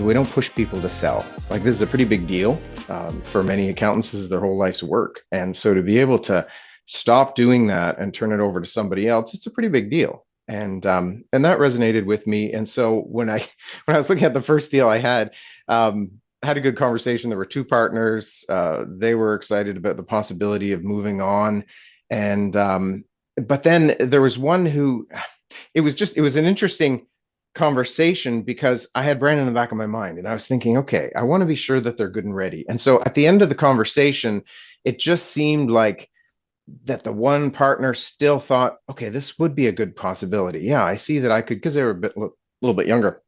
we don't push people to sell. Like, this is a pretty big deal. For many accountants, this is their whole life's work. And so to be able to stop doing that and turn it over to somebody else, it's a pretty big deal. And that resonated with me. And so when I was looking at the first deal had a good conversation. There were two partners. They were excited about the possibility of moving on. And but then there was one who it was an interesting conversation because I had Brannon in the back of my mind and I was thinking, okay, I want to be sure that they're good and ready. And so at the end of the conversation, it just seemed like that the one partner still thought, okay, this would be a good possibility. Yeah, I see that I could, because they were little bit younger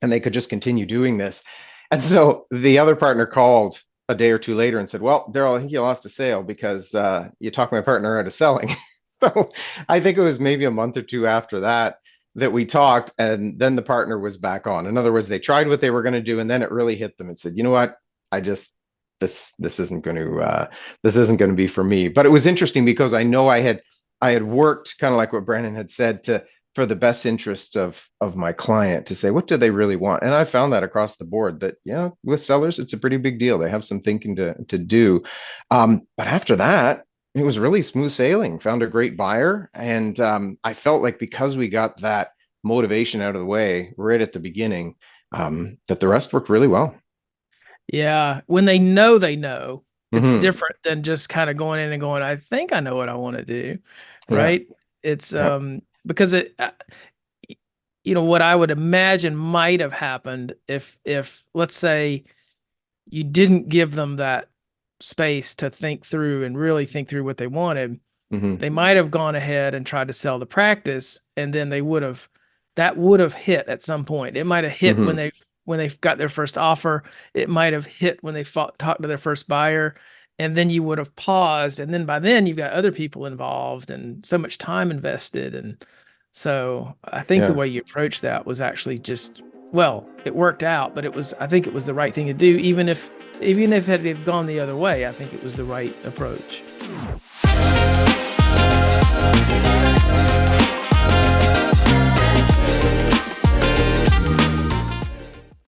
and they could just continue doing this. And so the other partner called a day or two later and said, well, Daryl, I think you lost a sale because you talked my partner out of selling. So I think it was maybe a month or two after that we talked, and then the partner was back on. In other words, they tried what they were going to do, and then it really hit them and said, you know what, I just this isn't going to be for me. But it was interesting because I know I had worked kind of like what Brannon had said for the best interest of my client, to say what do they really want. And I found that across the board that, with sellers, it's a pretty big deal. They have some thinking to do. But after that, it was really smooth sailing. Found a great buyer. And I felt like because we got that motivation out of the way right at the beginning, that the rest worked really well. Yeah. When they know, it's different than just kind of going in and going, I think I know what I want to do. Yeah. Right. It's because what I would imagine might have happened if let's say you didn't give them that space to think through and really think through what they wanted, they might have gone ahead and tried to sell the practice, and then that would have hit at some point. It might have hit when they've got their first offer. It might have hit when they talked to their first buyer, and then you would have paused. And then by then you've got other people involved and so much time invested. And so I think the way you approached that was actually it worked out, but I think it was the right thing to do. Even if it had gone the other way, I think it was the right approach.